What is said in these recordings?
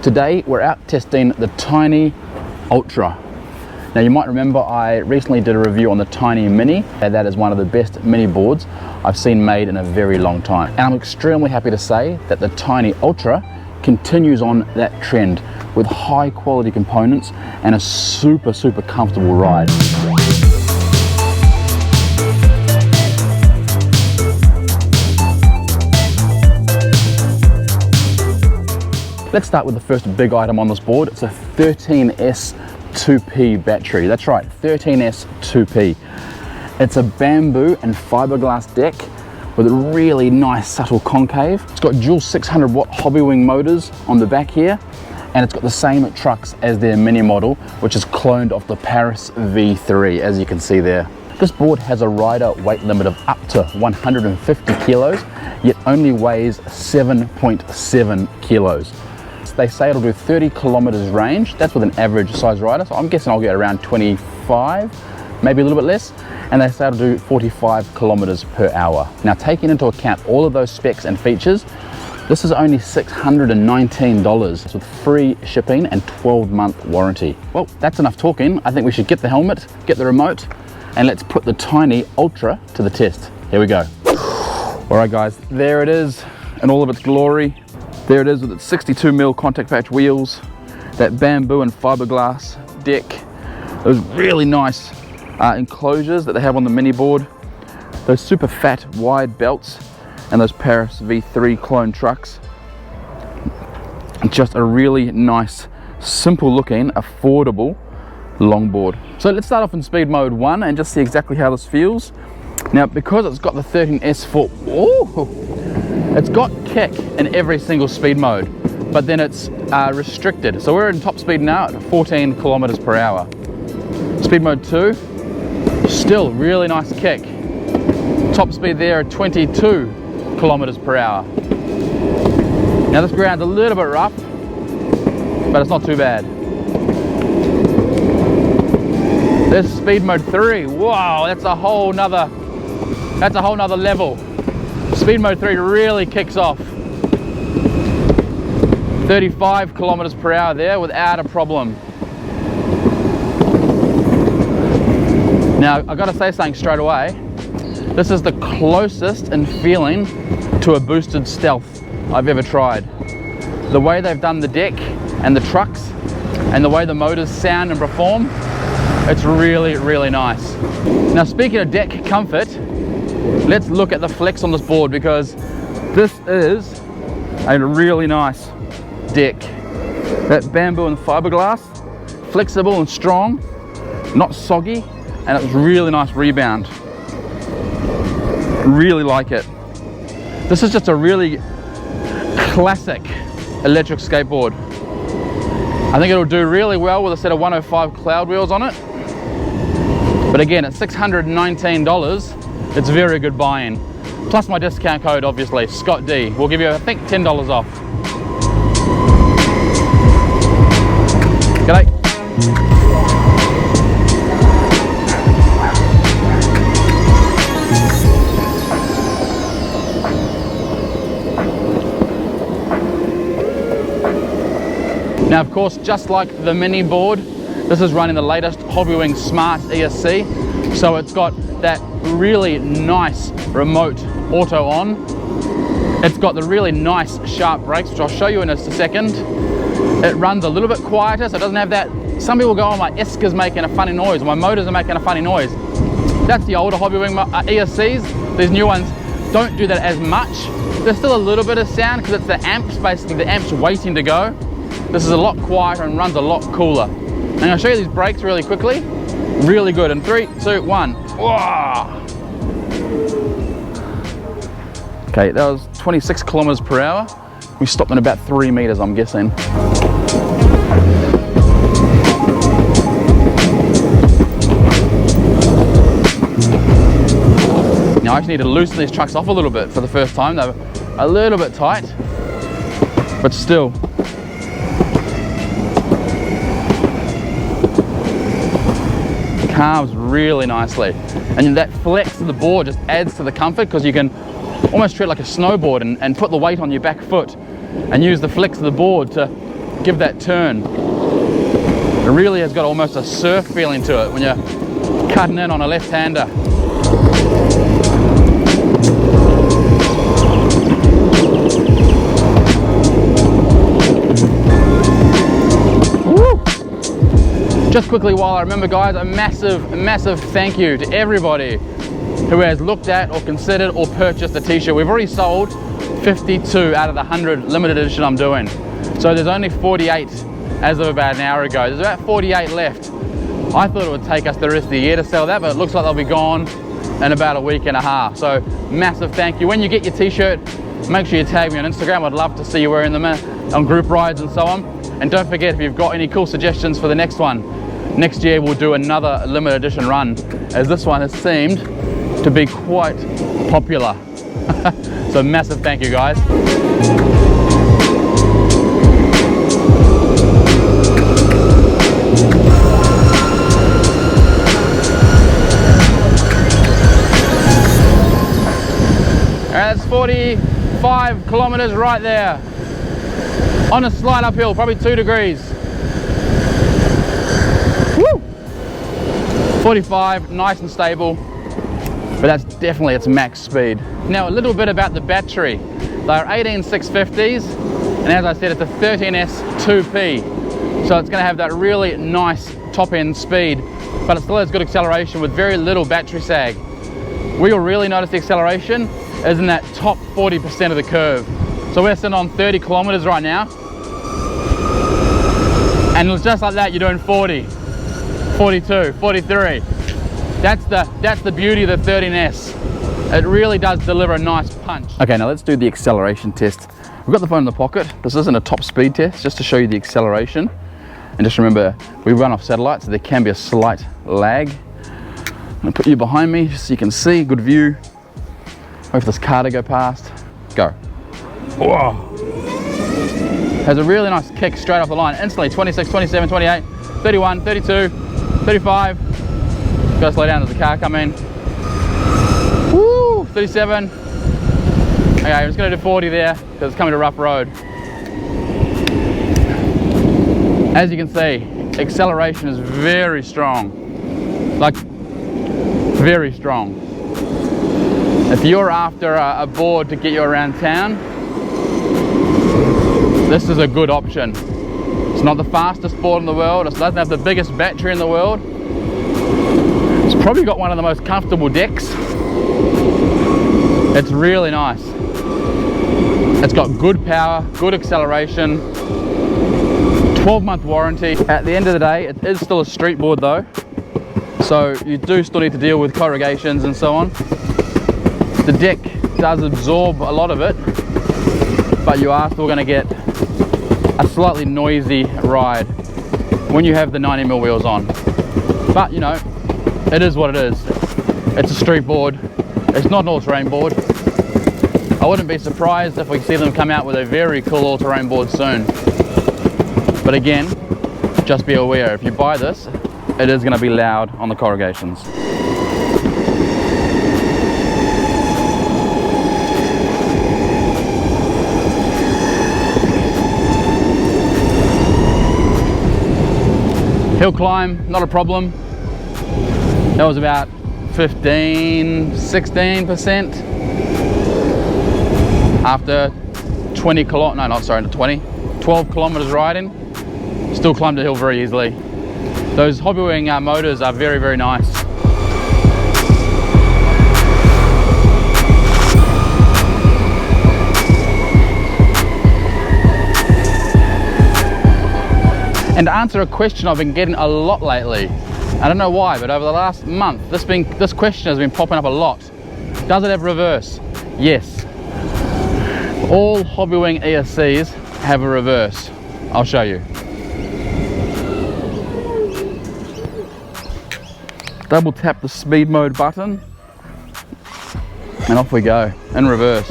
Today we're out testing the Tynee Ultra. Now you might remember I recently did a review on the Tynee Mini, and that is one of the best mini boards I've seen made in a very long time. And I'm extremely happy to say that the Tynee Ultra continues on that trend with high quality components and a super comfortable ride. Let's start with the first big item on this board. It's a 13S 2P battery. That's right, 13S 2P. It's a bamboo and fiberglass deck with a really nice subtle concave. It's got dual 600 watt Hobbywing motors on the back here, and it's got the same trucks as their mini model, which is cloned off the Paris V3, as you can see there. This board has a rider weight limit of up to 150 kilos, yet only weighs 7.7 kilos. They say it'll do 30 kilometers range. That's with an average size rider, so I'm guessing I'll get around 25, maybe a little bit less. And they say it'll do 45 kilometers per hour. Now, taking into account all of those specs and features, this is only $619 with free shipping and 12-month warranty. Well, that's enough talking. I think we should get the helmet, get the remote, and let's put the Tynee Ultra to the test. Here we go. All right, guys, there it is in all of its glory. There it is with its 62mm contact patch wheels, that bamboo and fiberglass deck, those really nice enclosures that they have on the mini board, those super fat wide belts, and those Paris V3 clone trucks. Just a really nice, simple looking, affordable longboard. So let's start off in speed mode 1 and just see exactly how this feels. Now, because it's got the 13S foot, it's got kick in every single speed mode, but then it's restricted. So we're in top speed now at 14 kilometers per hour. Speed mode 2, still really nice kick. Top speed there at 22 kilometers per hour. Now this ground's a little bit rough, but it's not too bad. This is speed mode 3. Wow, that's a whole nother level. Speed mode 3 really kicks off. 35 kilometers per hour there without a problem. Now, I've got to say something straight away. This is the closest in feeling to a boosted stealth I've ever tried. The way they've done the deck and the trucks and the way the motors sound and perform, it's really nice. Now, speaking of deck comfort, let's look at the flex on this board, because this is a really nice deck. That bamboo and fiberglass, flexible and strong, not soggy, and it's really nice rebound. Really like it. This is just a really classic electric skateboard. I think it'll do really well with a set of 105 cloud wheels on it. But again, at $619, it's very good buy-in. Plus my discount code, obviously, Scott D. We'll give you, I think, $10 off. G'day. Now, of course, just like the mini board, this is running the latest Hobbywing Smart ESC. So it's got that really nice remote auto on. It's got the really nice sharp brakes, which I'll show you in a second. It runs a little bit quieter, so it doesn't have that. Some people go, oh, my ESC's making a funny noise, my motors are making a funny noise. That's the older Hobbywing ESCs. These new ones don't do that as much. There's still a little bit of sound because it's the amps, basically the amps waiting to go. This is a lot quieter and runs a lot cooler. And I'll show you these brakes really quickly. Really good. In 3, 2, 1. Whoa. Okay, that was 26 kilometers per hour. We stopped in about 3 meters, I'm guessing. Now I actually need to loosen these trucks off a little bit for the first time. They're a little bit tight, but still. Calves really nicely, and that flex of the board just adds to the comfort, because you can almost treat it like a snowboard and put the weight on your back foot and use the flex of the board to give that turn. It really has got almost a surf feeling to it when you're cutting in on a left-hander. Just quickly while I remember, guys, a massive thank you to everybody who has looked at or considered or purchased the t-shirt. We've already sold 52 out of the 100 limited edition I'm doing. So there's only 48 as of about an hour ago. There's about 48 left. I thought it would take us the rest of the year to sell that, but it looks like they'll be gone in about a week and a half. So massive thank you. When you get your t-shirt, make sure you tag me on Instagram. I'd love to see you wearing them on group rides and so on. And don't forget, if you've got any cool suggestions for the next one, next year we'll do another limited edition run, as this one has seemed to be quite popular. So massive thank you, guys. And that's 45 kilometers right there. On a slight uphill, probably 2 degrees. Woo! 45, nice and stable, but that's definitely its max speed. Now a little bit about the battery. They're 18650s, and as I said, it's a 13S 2P. So it's gonna have that really nice top end speed, but it still has good acceleration with very little battery sag. Where you'll really notice the acceleration is in that top 40% of the curve. So we're sitting on 30 kilometers right now, and just like that, you're doing 40, 42, 43. That's the beauty of the 13S. It really does deliver a nice punch. Okay, now let's do the acceleration test. We've got the phone in the pocket. This isn't a top speed test, just to show you the acceleration. And just remember, we run off satellite, so there can be a slight lag. I'm gonna put you behind me just so you can see, good view. Wait for this car to go past. Go. Whoa. Has a really nice kick straight off the line. Instantly, 26, 27, 28, 31, 32, 35. Gotta slow down as the car come in. Woo, 37. Okay, I'm just gonna do 40 there because it's coming to a rough road. As you can see, acceleration is very strong. Like, very strong. If you're after a board to get you around town, this is a good option. It's not the fastest board in the world. It doesn't have the biggest battery in the world. It's probably got one of the most comfortable decks. It's really nice. It's got good power, good acceleration, 12-month warranty. At the end of the day, it is still a street board though. So you do still need to deal with corrugations and so on. The deck does absorb a lot of it, but you are still going to get a slightly noisy ride when you have the 90mm wheels on. But you know, it is what it is. It's a street board. It's not an all-terrain board. I wouldn't be surprised if we see them come out with a very cool all-terrain board soon. But again, just be aware, if you buy this, it is going to be loud on the corrugations. Hill climb, not a problem. That was about 15, 16% after 12 kilometers riding. Still climbed the hill very easily. Those Hobbywing motors are very, very nice. And to answer a question I've been getting a lot lately, I don't know why, but over the last month, this question has been popping up a lot. Does it have reverse? Yes. All Hobbywing ESCs have a reverse. I'll show you. Double tap the speed mode button, and off we go, in reverse.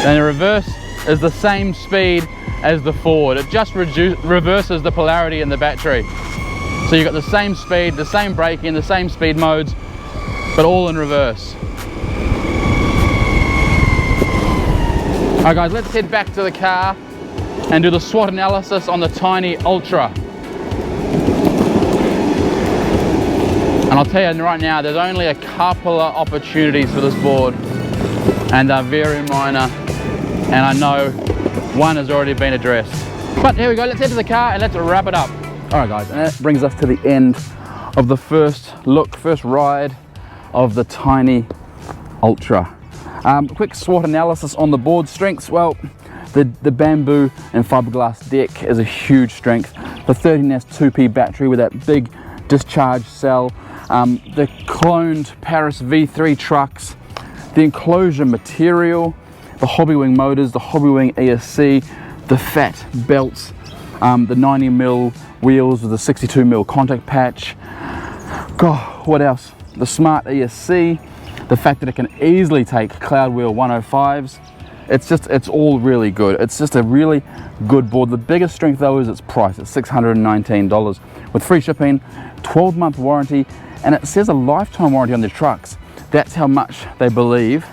And the reverse is the same speed as the forward. It just reverses the polarity in the battery. So you've got the same speed, the same braking, the same speed modes, but all in reverse. Alright guys, let's head back to the car and do the SWOT analysis on the Tynee Ultra. And I'll tell you right now, there's only a couple of opportunities for this board, and they're very minor, and I know one has already been addressed. But here we go, let's head to the car and let's wrap it up. All right guys, and that brings us to the end of the first ride of the Tynee Ultra. Quick SWOT analysis on the board strengths. Well, the bamboo and fiberglass deck is a huge strength. The 13S 2P battery with that big discharge cell, the cloned Paris V3 trucks, the enclosure material, the Hobbywing motors, the Hobbywing ESC, the fat belts, the 90mm wheels with the 62mm contact patch. God, what else? The smart ESC, the fact that it can easily take cloud wheel 105s. It's all really good. It's just a really good board. The biggest strength though is its price. It's $619 with free shipping, 12-month warranty, and it says a lifetime warranty on the trucks. That's how much they believe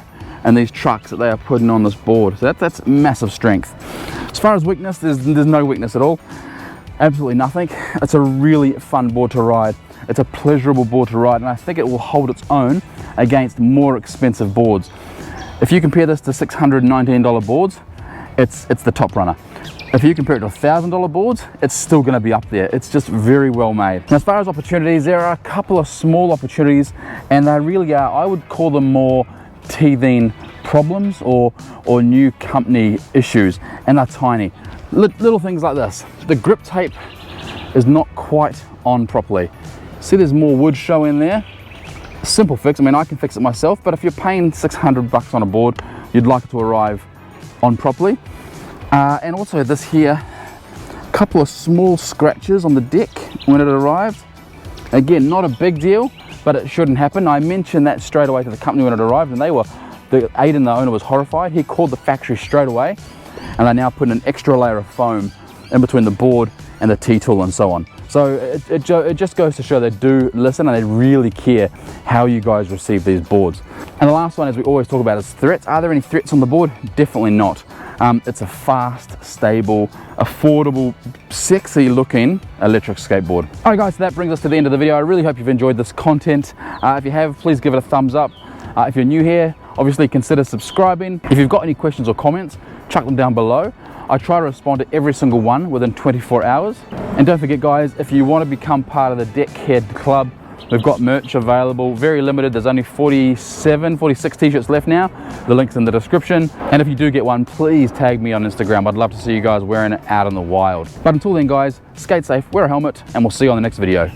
in these trucks that they are putting on this board. So that's massive strength. As far as weakness, there's no weakness at all. Absolutely nothing. It's a really fun board to ride. It's a pleasurable board to ride, and I think it will hold its own against more expensive boards. If you compare this to $619 boards, it's the top runner. If you compare it to $1,000 boards, it's still going to be up there. It's just very well made. And as far as opportunities, there are a couple of small opportunities, and they really are, I would call them more teething problems or new company issues, and they're tiny. Little things like this. The grip tape is not quite on properly. See, there's more wood showing there. Simple fix. I mean, I can fix it myself, but if you're paying 600 bucks on a board, you'd like it to arrive on properly. And also this here, a couple of small scratches on the deck when it arrived. Again, not a big deal, but it shouldn't happen. I mentioned that straight away to the company when it arrived, and Aiden, the owner, was horrified. He called the factory straight away, and they now put an extra layer of foam in between the board and the T-tool and so on. So it just goes to show they do listen, and they really care how you guys receive these boards. And the last one, as we always talk about, is threats. Are there any threats on the board? Definitely not. It's a fast, stable, affordable, sexy looking electric skateboard. All right guys, so that brings us to the end of the video. I really hope you've enjoyed this content. If you have, please give it a thumbs up. If you're new here, obviously consider subscribing. If you've got any questions or comments, chuck them down below. I try to respond to every single one within 24 hours. And don't forget guys, if you want to become part of the DeckHead Club, we've got merch available, very limited. There's only 46 t-shirts left now. The link's in the description. And if you do get one, please tag me on Instagram. I'd love to see you guys wearing it out in the wild. But until then guys, skate safe, wear a helmet, and we'll see you on the next video.